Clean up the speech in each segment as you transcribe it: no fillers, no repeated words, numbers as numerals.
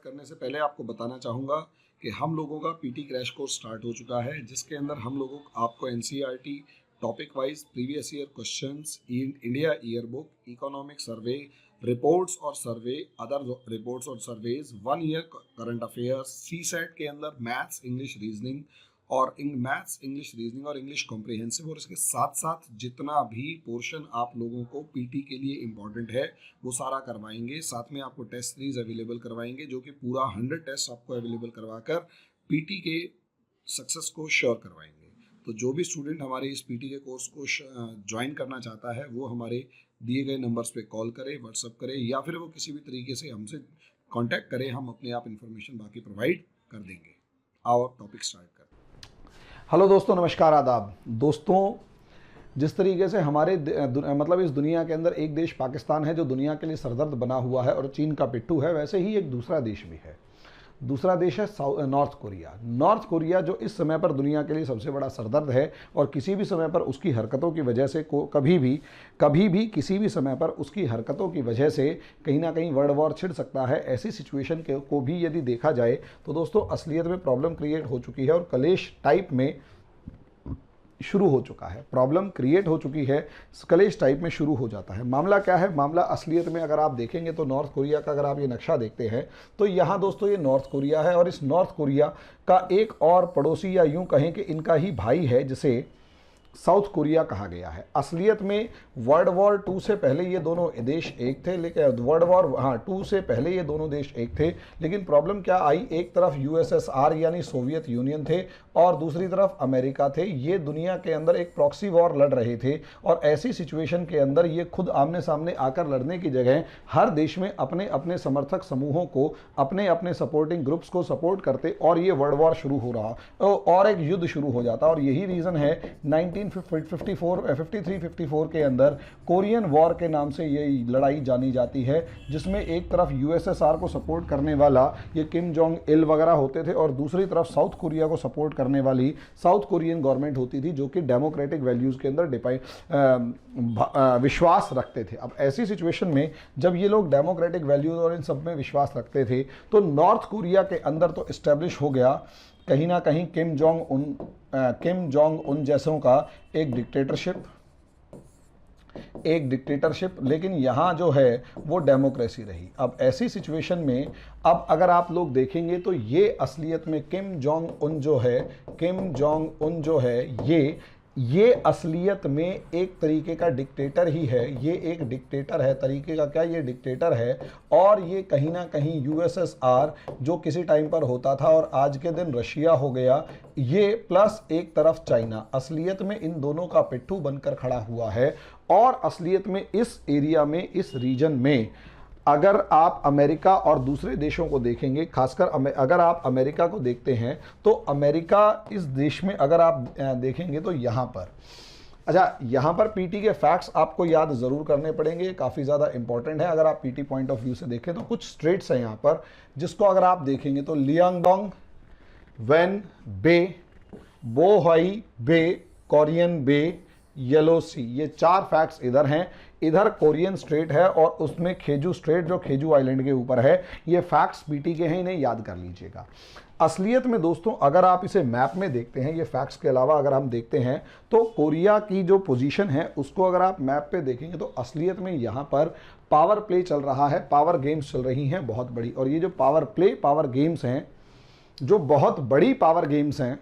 Start करने से पहले आपको बताना चाहूँगा कि हम लोगों का पीटी क्रैश कोर्स स्टार्ट हो चुका है, जिसके अंदर हम लोगों आपको NCERT topic wise previous year questions, India year book, economic survey, reports और सर्वे, अदर रिपोर्ट्स और सर्वेज, 1 ईयर करंट अफेयर्स, सी सेट के अंदर मैथ्स, इंग्लिश, रीजनिंग और मैथ्स, इंग्लिश, रीजनिंग और इंग्लिश कॉम्प्रिहेंसिव, और इसके साथ साथ जितना भी पोर्शन आप लोगों को पीटी के लिए इम्पॉर्टेंट है वो सारा करवाएंगे। साथ में आपको टेस्ट सीरीज अवेलेबल करवाएंगे, जो कि पूरा 100 टेस्ट आपको अवेलेबल करवाकर पीटी के सक्सेस को श्योर करवाएंगे। तो जो भी स्टूडेंट हमारे इस पीटी के कोर्स को ज्वाइन करना चाहता है वो हमारे दिए गए नंबर्स पे कॉल करे, व्हाट्सअप करे, या फिर वो किसी भी तरीके से हमसे कांटेक्ट करे। हम अपने आप इन्फॉर्मेशन बाकी प्रोवाइड कर देंगे। आओ टॉपिक स्टार्ट करें। हेलो दोस्तों, नमस्कार, आदाब। दोस्तों, जिस तरीके से हमारे मतलब इस दुनिया के अंदर एक देश पाकिस्तान है जो दुनिया के लिए सरदर्द बना हुआ है और चीन का पिट्ठू है, वैसे ही एक दूसरा देश भी है। दूसरा देश है नॉर्थ कोरिया। नॉर्थ कोरिया जो इस समय पर दुनिया के लिए सबसे बड़ा सरदर्द है, और किसी भी समय पर उसकी हरकतों की वजह से कभी भी किसी भी समय पर उसकी हरकतों की वजह से कहीं ना कहीं वर्ल्ड वॉर छिड़ सकता है। ऐसी सिचुएशन को भी यदि देखा जाए तो दोस्तों असलियत में प्रॉब्लम क्रिएट हो चुकी है और कलेश टाइप में शुरू हो चुका है। प्रॉब्लम क्रिएट हो चुकी है, कलेश टाइप में शुरू हो जाता है। मामला क्या है? मामला असलियत में अगर आप देखेंगे तो नॉर्थ कोरिया का अगर आप ये नक्शा देखते हैं तो यहाँ दोस्तों ये नॉर्थ कोरिया है, और इस नॉर्थ कोरिया का एक और पड़ोसी, या यूं कहें कि इनका ही भाई है, जिसे साउथ कोरिया कहा गया है। असलियत में वर्ल्ड वॉर 2 से पहले ये दोनों देश एक थे, लेकिन वर्ल्ड वॉर 2 से पहले ये दोनों देश एक थे। लेकिन प्रॉब्लम क्या आई? एक तरफ यूएसएसआर यानी सोवियत यूनियन थे और दूसरी तरफ अमेरिका थे। ये दुनिया के अंदर एक प्रॉक्सी वॉर लड़ रहे थे, और ऐसी सिचुएशन के अंदर ये खुद आमने सामने आकर लड़ने की जगह हर देश में अपने अपने समर्थक समूहों को, अपने अपने सपोर्टिंग ग्रुप्स को सपोर्ट करते, और ये वर्ल्ड वॉर शुरू हो रहा और एक युद्ध शुरू हो जाता। और यही रीज़न है 1953-54 के अंदर कोरियन वॉर के नाम से ये लड़ाई जानी जाती है, जिसमें एक तरफ यूएसएसआर को सपोर्ट करने वाला ये किम जोंग इल वगैरह होते थे, और दूसरी तरफ साउथ कोरिया को सपोर्ट करने वाली साउथ कोरियन गवर्नमेंट होती थी, जो कि डेमोक्रेटिक वैल्यूज़ के अंदर विश्वास रखते थे। अब ऐसी सिचुएशन में जब ये लोग डेमोक्रेटिक वैल्यूज़ और इन सब में विश्वास रखते थे, तो नॉर्थ कोरिया के अंदर तो इस्टेब्लिश हो गया कहीं ना कहीं किम जोंग उन जैसों का एक डिक्टेटरशिप, लेकिन यहाँ जो है वो डेमोक्रेसी रही। अब ऐसी सिचुएशन में अब अगर आप लोग देखेंगे तो ये असलियत में किम जोंग उन जो है ये असलियत में एक तरीके का डिक्टेटर ही है। ये एक डिक्टेटर है। तरीके का क्या? ये डिक्टेटर है, और ये कहीं ना कहीं यूएसएसआर जो किसी टाइम पर होता था और आज के दिन रशिया हो गया, ये प्लस एक तरफ चाइना, असलियत में इन दोनों का पिट्ठू बनकर खड़ा हुआ है। और असलियत में इस एरिया में, इस रीजन में अगर आप अमेरिका और दूसरे देशों को देखेंगे, खासकर अगर आप अमेरिका को देखते हैं तो अमेरिका इस देश में अगर आप देखेंगे तो यहाँ पर, अच्छा, यहाँ पर पीटी के फैक्ट्स आपको याद ज़रूर करने पड़ेंगे, काफ़ी ज़्यादा इंपॉर्टेंट है। अगर आप पीटी पॉइंट ऑफ व्यू से देखें तो कुछ स्ट्रेट्स हैं यहाँ पर, जिसको अगर आप देखेंगे तो Liaodong, Wen Bay, Bohai Bay, Korean Bay, Yellow Sea, ये 4 फैक्ट्स इधर हैं। इधर कोरियन स्ट्रेट है और उसमें खेजू स्ट्रेट जो खेजू आइलैंड के ऊपर है। ये फैक्ट्स पीटी के हैं, इन्हें याद कर लीजिएगा। असलियत में दोस्तों अगर आप इसे मैप में देखते हैं, ये फैक्ट्स के अलावा अगर हम देखते हैं तो कोरिया की जो पोजीशन है उसको अगर आप मैप पे देखेंगे तो असलियत में यहाँ पर पावर प्ले चल रहा है, पावर गेम्स चल रही हैं बहुत बड़ी। और ये जो पावर गेम्स हैं, जो बहुत बड़ी पावर गेम्स हैं,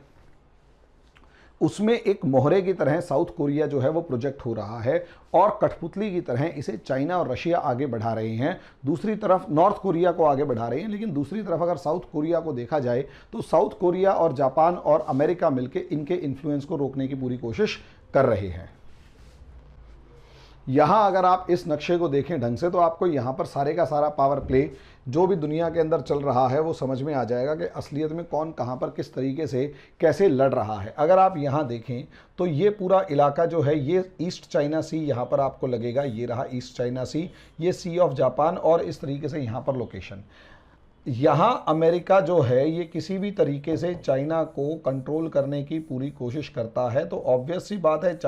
उसमें एक मोहरे की तरह साउथ कोरिया जो है वो प्रोजेक्ट हो रहा है, और कठपुतली की तरह इसे चाइना और रशिया आगे बढ़ा रहे हैं। दूसरी तरफ नॉर्थ कोरिया को आगे बढ़ा रहे हैं, लेकिन दूसरी तरफ अगर साउथ कोरिया को देखा जाए तो साउथ कोरिया और जापान और अमेरिका मिलकर इनके इन्फ्लुएंस को रोकने की पूरी कोशिश कर रहे हैं। यहाँ अगर आप इस नक्शे को देखें ढंग से तो आपको यहाँ पर सारे का सारा पावर प्ले जो भी दुनिया के अंदर चल रहा है वो समझ में आ जाएगा कि असलियत में कौन कहाँ पर किस तरीके से कैसे लड़ रहा है। अगर आप यहाँ देखें तो ये पूरा इलाका जो है ये ईस्ट चाइना सी यहाँ पर आपको लगेगा, ये रहा ईस्ट चाइना सी, ये सी ऑफ जापान, और इस तरीके से यहाँ पर लोकेशन। यहाँ अमेरिका जो है ये किसी भी तरीके से चाइना को कंट्रोल करने की पूरी कोशिश करता है। तो ऑब्वियस सी बात है,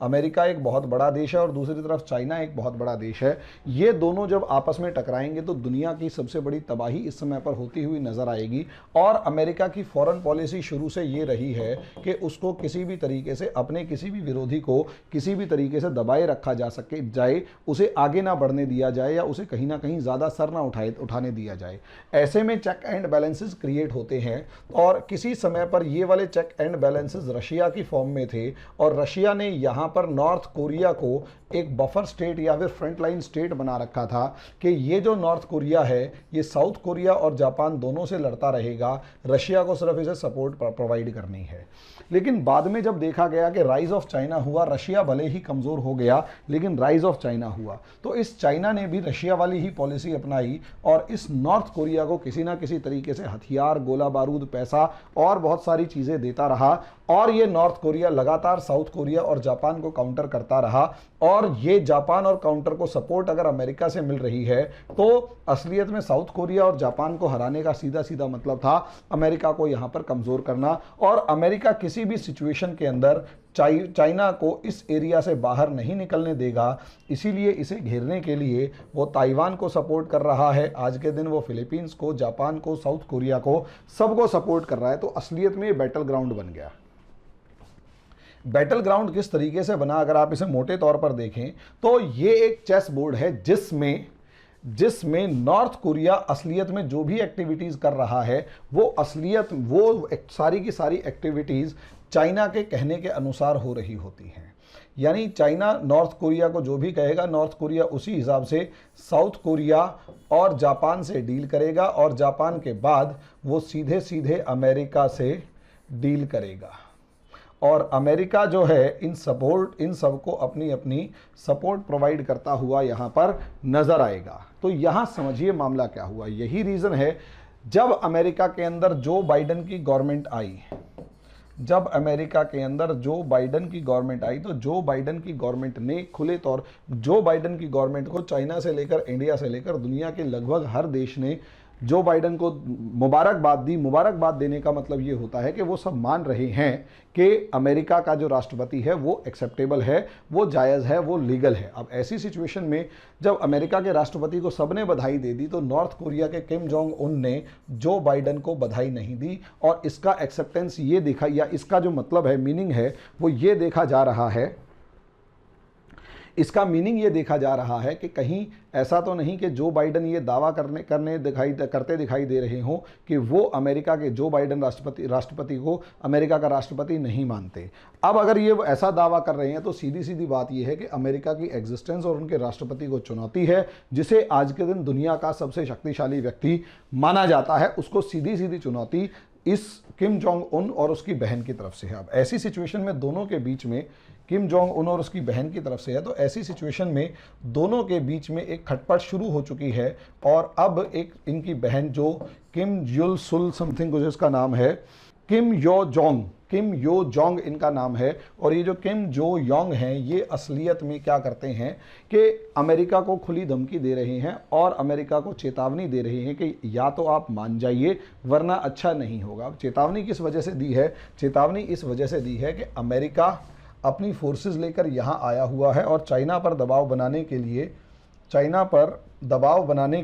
अमेरिका एक बहुत बड़ा देश है और दूसरी तरफ चाइना एक बहुत बड़ा देश है। ये दोनों जब आपस में टकराएंगे तो दुनिया की सबसे बड़ी तबाही इस समय पर होती हुई नजर आएगी। और अमेरिका की फॉरेन पॉलिसी शुरू से ये रही है कि उसको किसी भी तरीके से अपने किसी भी विरोधी को किसी भी तरीके से दबाए रखा जाए, उसे आगे ना बढ़ने दिया जाए या उसे कहीं ना कहीं ज़्यादा सर ना उठाने दिया जाए। ऐसे में चेक एंड बैलेंसेस क्रिएट होते हैं और किसी समय पर ये वाले चेक एंड बैलेंसेस रशिया की फॉर्म में थे और रशिया ने यहाँ पर नॉर्थ कोरिया को एक बफर स्टेट या फिर फ्रंटलाइन स्टेट बना रखा था कि ये जो नॉर्थ कोरिया है ये साउथ कोरिया और जापान दोनों से लड़ता रहेगा, रशिया को सिर्फ इसे सपोर्ट प्रोवाइड करनी है। लेकिन बाद में जब देखा गया कि राइज ऑफ चाइना हुआ, रशिया भले ही कमज़ोर हो गया लेकिन राइज ऑफ चाइना हुआ, तो इस चाइना ने भी रशिया वाली ही पॉलिसी अपनाई और इस नॉर्थ कोरिया को किसी ना किसी तरीके से हथियार, गोला बारूद, पैसा और बहुत सारी चीज़ें देता रहा और ये नॉर्थ कोरिया लगातार साउथ कोरिया और जापान को काउंटर करता रहा। और ये जापान और काउंटर को सपोर्ट अगर अमेरिका से मिल रही है तो असलियत में साउथ कोरिया और जापान को हराने का सीधा सीधा मतलब था अमेरिका को यहाँ पर कमज़ोर करना। और अमेरिका किसी भी सिचुएशन के अंदर चाइना को इस एरिया से बाहर नहीं निकलने देगा, इसीलिए इसे घेरने के लिए वो ताइवान को सपोर्ट कर रहा है। आज के दिन वो फिलीपींस को, जापान को, साउथ कोरिया को, सबको सपोर्ट कर रहा है। तो असलियत में ये बैटल ग्राउंड बन गया। बैटल ग्राउंड किस तरीके से बना, अगर आप इसे मोटे तौर पर देखें तो ये एक चेस बोर्ड है जिसमें नॉर्थ कोरिया असलियत में जो भी एक्टिविटीज़ कर रहा है वो सारी की सारी एक्टिविटीज़ चाइना के कहने के अनुसार हो रही होती हैं। यानी चाइना नॉर्थ कोरिया को जो भी कहेगा, नॉर्थ कोरिया उसी हिसाब से साउथ कोरिया और जापान से डील करेगा और जापान के बाद वो सीधे सीधे अमेरिका से डील करेगा। और अमेरिका जो है इन सबको अपनी अपनी सपोर्ट प्रोवाइड करता हुआ यहाँ पर नज़र आएगा। तो यहाँ समझिए मामला क्या हुआ। यही रीज़न है जब अमेरिका के अंदर जो बाइडन की गवर्नमेंट आई, जब अमेरिका के अंदर जो बाइडन की गवर्नमेंट आई तो जो बाइडन की गवर्नमेंट ने खुले तौर जो बाइडन की गवर्नमेंट को चाइना से लेकर इंडिया से लेकर दुनिया के लगभग हर देश ने जो बाइडन को मुबारकबाद दी। मुबारकबाद देने का मतलब ये होता है कि वो सब मान रहे हैं कि अमेरिका का जो राष्ट्रपति है वो एक्सेप्टेबल है, वो जायज़ है, वो लीगल है। अब ऐसी सिचुएशन में जब अमेरिका के राष्ट्रपति को सबने बधाई दे दी तो नॉर्थ कोरिया के किम जोंग उन ने जो बाइडन को बधाई नहीं दी और इसका एक्सेप्टेंस ये देखा, या इसका जो मतलब है, मीनिंग है, वो ये देखा जा रहा है, इसका मीनिंग ये देखा जा रहा है कि कहीं ऐसा तो नहीं कि जो बाइडन ये दावा करते दिखाई दे रहे हों कि वो अमेरिका के जो बाइडन राष्ट्रपति को अमेरिका का राष्ट्रपति नहीं मानते। अब अगर ये ऐसा दावा कर रहे हैं तो सीधी सीधी बात ये है कि अमेरिका की एग्जिस्टेंस और उनके राष्ट्रपति को चुनौती है, जिसे आज के दिन दुनिया का सबसे शक्तिशाली व्यक्ति माना जाता है, उसको सीधी सीधी चुनौती इस किम जोंग उन और उसकी बहन की तरफ से है। अब ऐसी सिचुएशन में दोनों के बीच में किम जोंग उन और उसकी बहन की तरफ से है, तो ऐसी सिचुएशन में दोनों के बीच में एक खटपट शुरू हो चुकी है। और अब एक इनकी बहन जो किम युल सुल समथिंग कुछ इसका नाम है, किम यो जोंग इनका नाम है। और ये जो किम जो योंग हैं ये असलियत में क्या करते हैं कि अमेरिका को खुली धमकी दे रहे हैं और अमेरिका को चेतावनी दे रहे हैं कि या तो आप मान जाइए वरना अच्छा नहीं होगा। चेतावनी किस वजह से दी है? चेतावनी इस वजह से दी है कि अमेरिका अपनी फोर्सेस लेकर यहाँ आया हुआ है और चाइना पर दबाव बनाने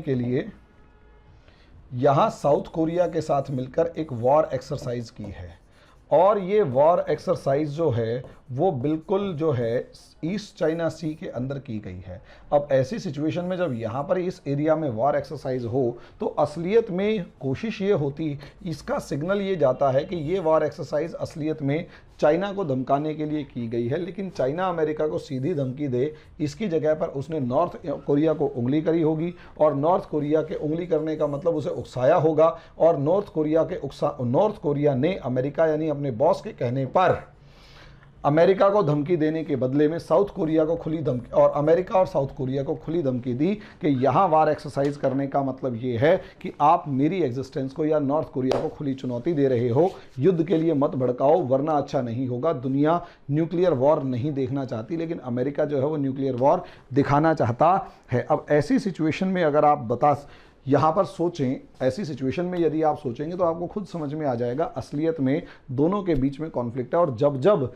के लिए यहाँ साउथ कोरिया के साथ मिलकर एक वॉर एक्सरसाइज की है। और ये वॉर एक्सरसाइज जो है वो बिल्कुल जो है ईस्ट चाइना सी के अंदर की गई है। अब ऐसी सिचुएशन में जब यहाँ पर इस एरिया में वॉर एक्सरसाइज हो तो असलियत में कोशिश ये होती, इसका सिग्नल ये जाता है कि ये वॉर एक्सरसाइज असलियत में चाइना को धमकाने के लिए की गई है। लेकिन चाइना अमेरिका को सीधी धमकी दे, इसकी जगह पर उसने नॉर्थ कोरिया को उंगली करी होगी और नॉर्थ कोरिया के उंगली करने का मतलब उसे उकसाया होगा। और नॉर्थ कोरिया ने अमेरिका यानी अपने बॉस के कहने पर अमेरिका को धमकी देने के बदले में साउथ कोरिया को खुली धमकी, और अमेरिका और साउथ कोरिया को खुली धमकी दी कि यहाँ वार एक्सरसाइज करने का मतलब ये है कि आप मेरी एग्जिस्टेंस को या नॉर्थ कोरिया को खुली चुनौती दे रहे हो, युद्ध के लिए मत भड़काओ वरना अच्छा नहीं होगा। दुनिया न्यूक्लियर वॉर नहीं देखना चाहती लेकिन अमेरिका जो है वो न्यूक्लियर वॉर दिखाना चाहता है। अब ऐसी सिचुएशन में अगर आप यहाँ पर सोचें, ऐसी सिचुएशन में यदि आप सोचेंगे तो आपको खुद समझ में आ जाएगा असलियत में दोनों के बीच में कॉन्फ्लिक्ट है। और जब जब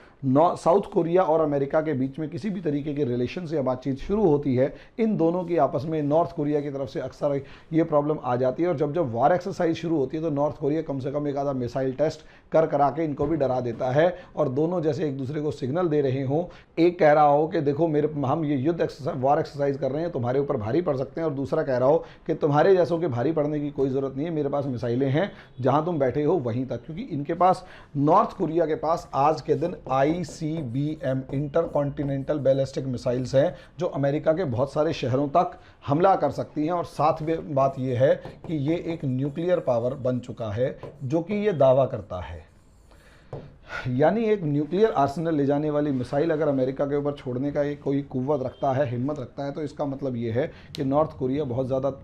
साउथ कोरिया और अमेरिका के बीच में किसी भी तरीके के रिलेशन या बातचीत शुरू होती है, इन दोनों की आपस में नॉर्थ कोरिया की तरफ से अक्सर ये प्रॉब्लम आ जाती है। और जब जब वार एक्सरसाइज शुरू होती है तो नॉर्थ कोरिया कम से कम एक आधा मिसाइल टेस्ट करा के इनको भी डरा देता है। और दोनों जैसे एक दूसरे को सिग्नल दे रहे हों, एक कह रहा हो कि देखो हम ये युद्ध एक्सरसाइज वार एक्सरसाइज कर रहे हैं, तुम्हारे ऊपर भारी पड़ सकते हैं, और दूसरा कह रहा हो कि तुम्हारे जैसों के भारी पड़ने की कोई ज़रूरत नहीं है, मेरे पास मिसाइलें हैं, जहां तुम बैठे हो वहीं तक। क्योंकि इनके पास, नॉर्थ कोरिया के पास आज के दिन ICBM inter continental ballistic missiles हैं, जो अमेरिका के बहुत सारे शहरों तक हमला कर सकती हैं। और साथ में बात यह है कि ये एक न्यूक्लियर पावर बन चुका है, जो कि ये दावा करता है। यानी एक न्यूक्लियर आर्सेनल ले जाने वाली मिसाइल अगर अमेरिका के ऊपर छोड़ने का एक कोई कुव्वत रखता है, हिम्मत रखता है, तो इसका मतलब ये है कि नॉर्थ कोरिया बहुत ज़्यादा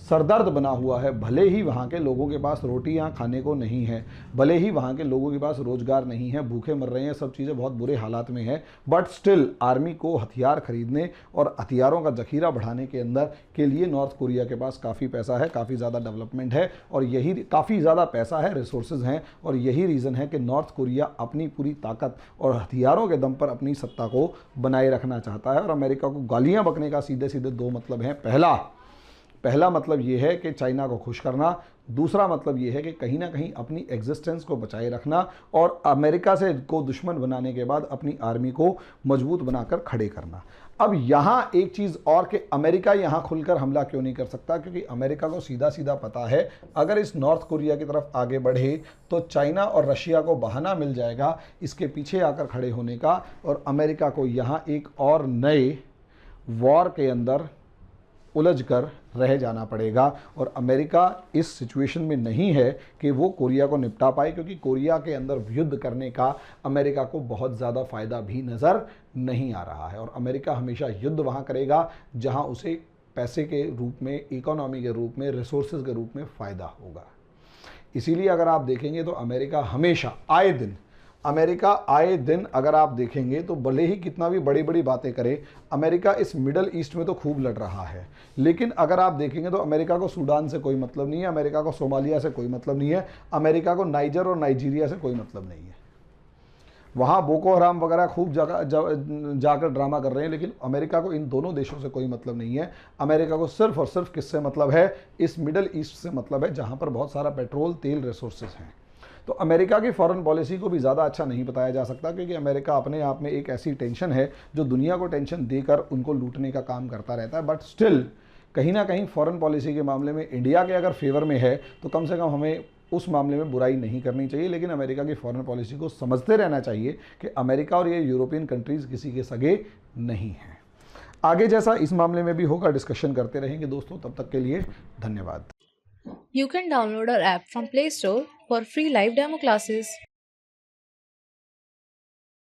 सरदर्द बना हुआ है। भले ही वहाँ के लोगों के पास रोटियाँ खाने को नहीं है, भले ही वहाँ के लोगों के पास रोजगार नहीं है, भूखे मर रहे हैं, सब चीज़ें बहुत बुरे हालात में हैं, बट स्टिल आर्मी को हथियार खरीदने और हथियारों का जखीरा बढ़ाने के अंदर के लिए नॉर्थ कोरिया के पास काफ़ी पैसा है, काफ़ी ज़्यादा डेवलपमेंट है, और यही काफ़ी ज़्यादा पैसा है, रिसोर्सेज हैं, और यही रीज़न है कि नॉर्थ कोरिया अपनी पूरी ताकत और हथियारों के दम पर अपनी सत्ता को बनाए रखना चाहता है। और अमेरिका को गालियाँ बकने का सीधे सीधे दो मतलब हैं। पहला मतलब ये है कि चाइना को खुश करना, दूसरा मतलब ये है कि कहीं ना कहीं अपनी एग्जिस्टेंस को बचाए रखना, और अमेरिका से को दुश्मन बनाने के बाद अपनी आर्मी को मजबूत बनाकर खड़े करना। अब यहाँ एक चीज़ और कि अमेरिका यहाँ खुलकर हमला क्यों नहीं कर सकता, क्योंकि अमेरिका को सीधा सीधा पता है अगर इस नॉर्थ कोरिया की तरफ आगे बढ़े तो चाइना और रशिया को बहाना मिल जाएगा इसके पीछे आकर खड़े होने का, और अमेरिका को यहाँ एक और नए वॉर के अंदर उलझ कर रह जाना पड़ेगा। और अमेरिका इस सिचुएशन में नहीं है कि वो कोरिया को निपटा पाए, क्योंकि कोरिया के अंदर युद्ध करने का अमेरिका को बहुत ज़्यादा फ़ायदा भी नज़र नहीं आ रहा है। और अमेरिका हमेशा युद्ध वहाँ करेगा जहाँ उसे पैसे के रूप में, इकोनॉमी के रूप में, रिसोर्सेज के रूप में फ़ायदा होगा। इसीलिए अगर आप देखेंगे तो अमेरिका हमेशा आए दिन अगर आप देखेंगे तो भले ही कितना भी बड़ी बड़ी बातें करे, अमेरिका इस मिडल ईस्ट में तो खूब लड़ रहा है, लेकिन अगर आप देखेंगे तो अमेरिका को सूडान से कोई मतलब नहीं है, अमेरिका को सोमालिया से कोई मतलब नहीं है, अमेरिका को नाइजर और नाइजीरिया से कोई मतलब नहीं है। वहाँ बोको हराम वगैरह खूब जाकर ड्रामा कर रहे हैं, लेकिन अमेरिका को इन दोनों देशों से कोई मतलब नहीं है। अमेरिका को सिर्फ और सिर्फ किससे मतलब है? इस मिडल ईस्ट से मतलब है, जहाँ पर बहुत सारा पेट्रोल, तेल, रिसोर्सेज हैं। तो अमेरिका की फॉरेन पॉलिसी को भी ज़्यादा अच्छा नहीं बताया जा सकता, क्योंकि अमेरिका अपने आप में एक ऐसी टेंशन है जो दुनिया को टेंशन देकर उनको लूटने का काम करता रहता है। बट स्टिल कहीं ना कहीं फॉरेन पॉलिसी के मामले में इंडिया के अगर फेवर में है तो कम से कम हमें उस मामले में बुराई नहीं करनी चाहिए, लेकिन अमेरिका की फॉरेन पॉलिसी को समझते रहना चाहिए कि अमेरिका और ये यूरोपियन कंट्रीज़ किसी के सगे नहीं हैं। आगे जैसा इस मामले में भी होगा, डिस्कशन करते रहेंगे दोस्तों। तब तक के लिए धन्यवाद। You can download our app from Play Store for free live demo classes.